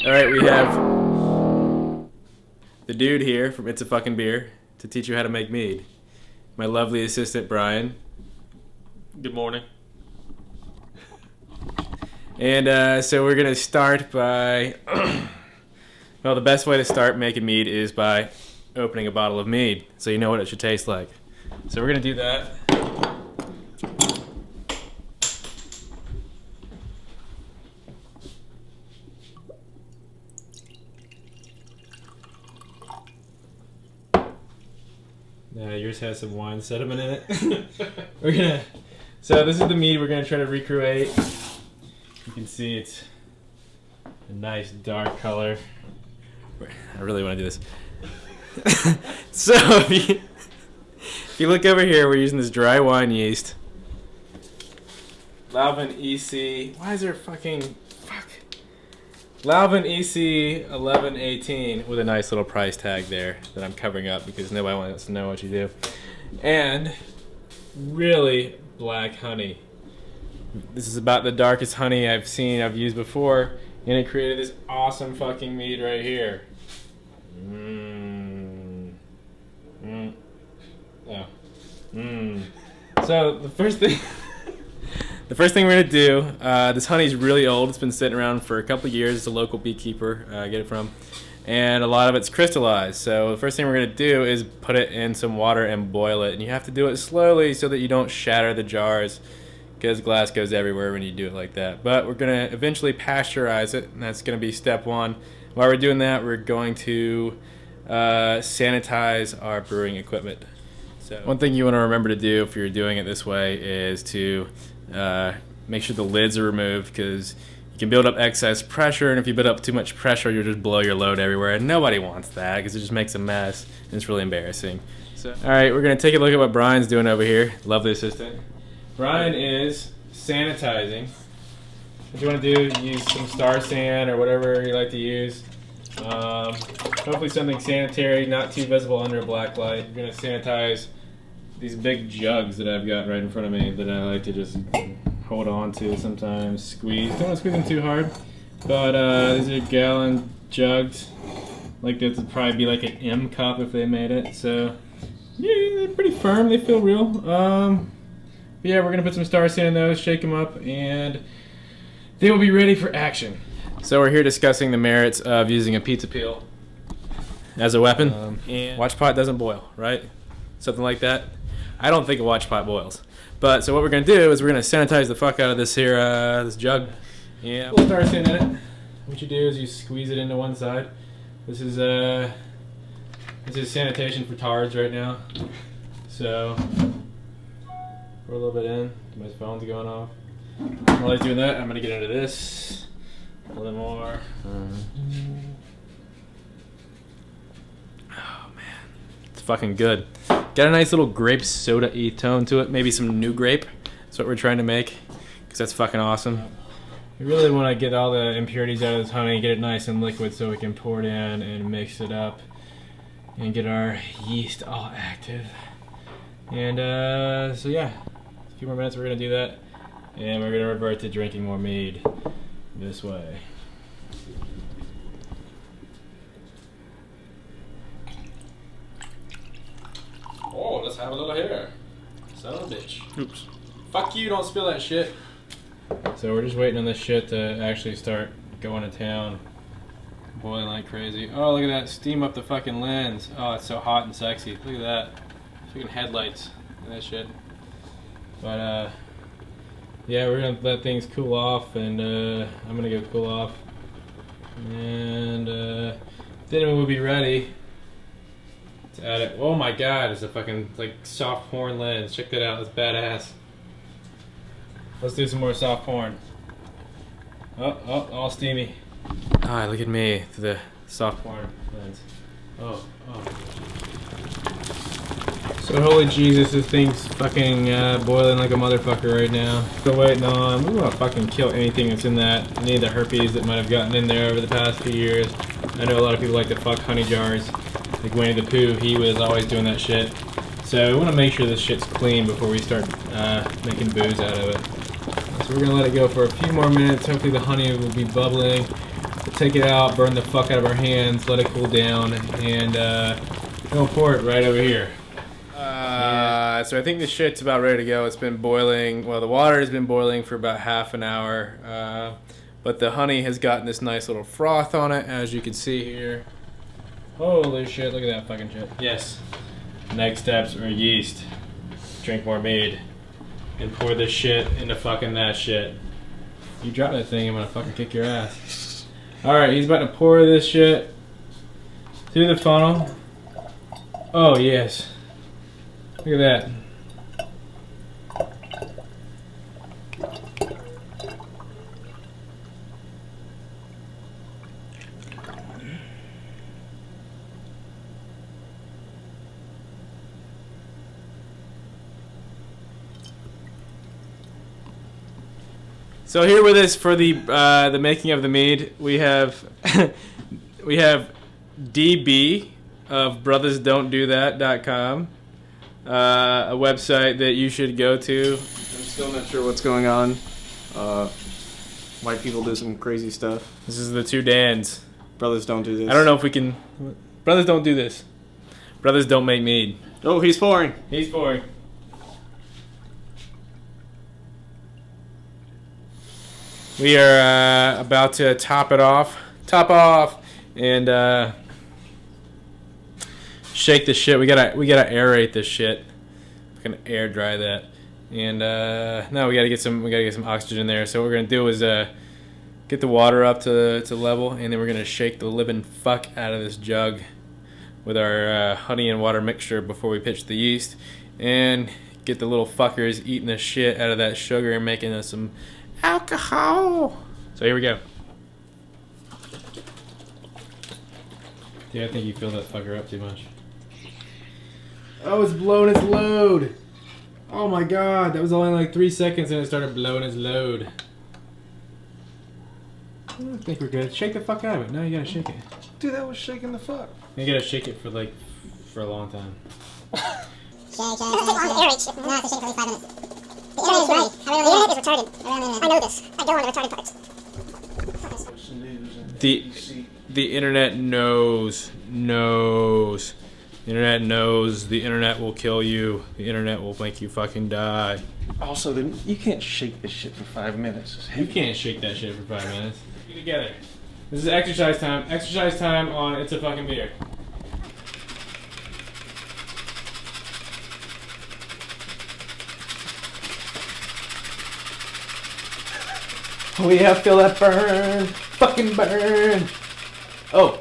Alright, we have the dude here from Itsafuckingbeer to teach you how to make mead. My lovely assistant, Brian. Good morning. And so we're going to start by... well, the best way to start making mead is by opening a bottle of mead, so you know what it should taste like. So we're going to do that. Yours has some wine sediment in it. So this is the mead we're gonna try to recreate. You can see it's a nice dark color. I really want to do this. So if you look over here, we're using this dry wine yeast. Lalvin EC. Why is there fucking Lalvin EC 1118 with a nice little price tag there that I'm covering up because nobody wants to know what you do. And really black honey. This is about the darkest honey I've used before, and it created this awesome fucking mead right here. So the first thing we're gonna do, this honey's really old. It's been sitting around for a couple of years. It's a local beekeeper I get it from, and a lot of it's crystallized. So the first thing we're gonna do is put it in some water and boil it. And you have to do it slowly so that you don't shatter the jars, because glass goes everywhere when you do it like that. But we're gonna eventually pasteurize it, and that's gonna be step one. While we're doing that, we're going to sanitize our brewing equipment. So one thing you want to remember to do if you're doing it this way is to make sure the lids are removed, because you can build up excess pressure, and if you build up too much pressure, you'll just blow your load everywhere, and nobody wants that because it just makes a mess, and it's really embarrassing. So, all right, we're going to take a look at what Brian's doing over here. Lovely assistant. Brian is sanitizing. What you want to do, use some Star San or whatever you like to use. Hopefully something sanitary, not too visible under a black light. You're going to sanitize these big jugs that I've got right in front of me that I like to just hold on to sometimes, squeeze. Don't want to squeeze them too hard, but these are gallon jugs. Like this would probably be like an M cup if they made it. So yeah, they're pretty firm. They feel real. Yeah, we're gonna put some Star San in those, shake them up, and they will be ready for action. So we're here discussing the merits of using a pizza peel as a weapon. And watch pot doesn't boil, right? Something like that. I don't think a watch pot boils. But so what we're gonna do is we're gonna sanitize the fuck out of this here, this jug. Yeah, we'll Star San in it. What you do is you squeeze it into one side. This is sanitation for tards right now. So pour a little bit in. My phone's going off. While he's doing that, I'm gonna get into this a little bit more. Oh man, it's fucking good. Got a nice little grape soda-y tone to it. Maybe some new grape. That's what we're trying to make, because that's fucking awesome. We really want to get all the impurities out of this honey, get it nice and liquid so we can pour it in and mix it up and get our yeast all active. And so yeah, a few more minutes we're going to do that, and we're going to revert to drinking more mead this way. Oh, let's have a little here. Son of a bitch. Oops. Fuck you, don't spill that shit. So we're just waiting on this shit to actually start going to town. Boiling like crazy. Oh, look at that. Steam up the fucking lens. Oh, it's so hot and sexy. Look at that. Fucking headlights. Look at that shit. But, yeah, we're gonna let things cool off, and I'm gonna go cool off. And then we'll be ready to add it. Oh my god, it's a fucking like soft porn lens. Check that out, that's badass. Let's do some more soft porn. Oh, all steamy. Ah, look at me through the soft porn lens. Oh. So holy Jesus, this thing's fucking boiling like a motherfucker right now. Still waiting on. We want to fucking kill anything that's in that. Any of the herpes that might have gotten in there over the past few years. I know a lot of people like to fuck honey jars. Like Winnie the Pooh, he was always doing that shit. So we want to make sure this shit's clean before we start making booze out of it. So we're going to let it go for a few more minutes. Hopefully the honey will be bubbling. take it out, burn the fuck out of our hands, let it cool down, and we'll pour it right over here. So I think the shit's about ready to go. It's been boiling. Well, the water has been boiling for about half an hour, but the honey has gotten this nice little froth on it, as you can see here. Holy shit! Look at that fucking shit. Yes. Next steps are yeast. Drink more mead, and pour this shit into fucking that shit. You drop that thing, I'm gonna fucking kick your ass. All right, he's about to pour this shit through the funnel. Oh yes. Look at that. So here with us for the making of the mead, we have we have DB of brothersdon'tdothat.com. A website that you should go to. I'm still not sure what's going on. White people do some crazy stuff. This is the two Dans. Brothers don't do this. I don't know if we can. Brothers don't do this. Brothers don't make mead. Oh, he's pouring. He's pouring. We are about to top it off. Top off and shake this shit. We gotta aerate this shit. We're gonna air dry that, and no, we gotta get some oxygen in there. So what we're gonna do is get the water up to level, and then we're gonna shake the living fuck out of this jug with our honey and water mixture before we pitch the yeast, and get the little fuckers eating the shit out of that sugar and making us some alcohol. So here we go. Yeah, I think you filled that fucker up too much. Oh, it's blowing its load. Oh my god, that was only like 3 seconds and it started blowing its load. I think we're good. Shake the fuck out of it. No, you gotta shake it. Dude, that was shaking the fuck. You gotta shake it for a long time. Shake. No, it's to shake it for like 5 minutes. The internet is right. The internet is retarded. I know this. I go on the retarded parts. The internet knows. The internet knows. The internet will kill you. The internet will make you fucking die. Also, you can't shake this shit for 5 minutes. You can't shake that shit for 5 minutes. Get together. This is exercise time. Exercise time on Itsafuckingbeer. Oh yeah, feel that burn. Fucking burn. Oh.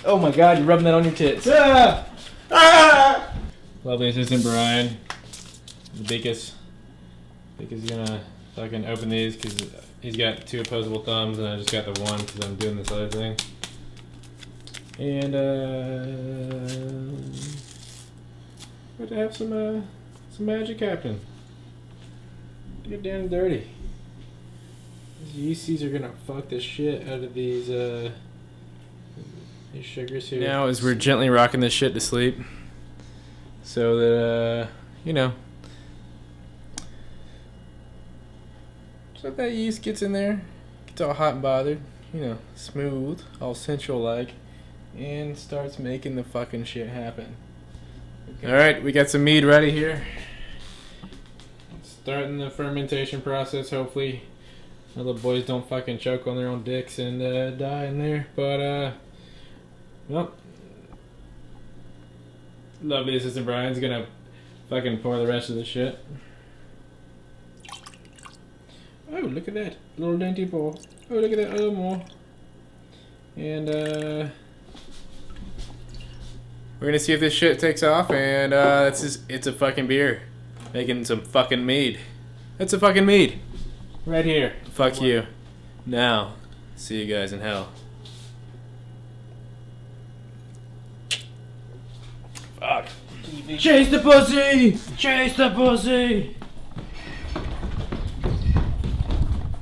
Oh my god, you're rubbing that on your tits. Ah! Lovely assistant Brian. Beakus. Beakus gonna fucking open these because he's got 2 opposable thumbs and I just got the one because I'm doing this other thing. And we're gonna have some magic happening. Get down and dirty. These yeasties are gonna fuck the shit out of these sugars here. Now, as we're gently rocking this shit to sleep, so that so that yeast gets in there, gets all hot and bothered, smooth, all sensual like, and starts making the fucking shit happen. Okay. All right, we got some mead ready here. Starting the fermentation process. Hopefully my little boys don't fucking choke on their own dicks and die in there. But well, lovely assistant Brian's gonna fucking pour the rest of the shit. Oh, look at that little dainty pour. Oh, look at that, a little more. And we're gonna see if this shit takes off. And Itsafuckingbeer. Making some fucking mead. That's a fucking mead. Right here. Fuck you. Now, see you guys in hell. Fuck. Chase the pussy! Chase the pussy!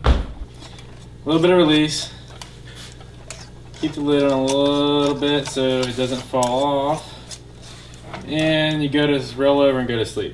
A little bit of release. Keep the lid on a little bit so it doesn't fall off. And you go to roll over and go to sleep.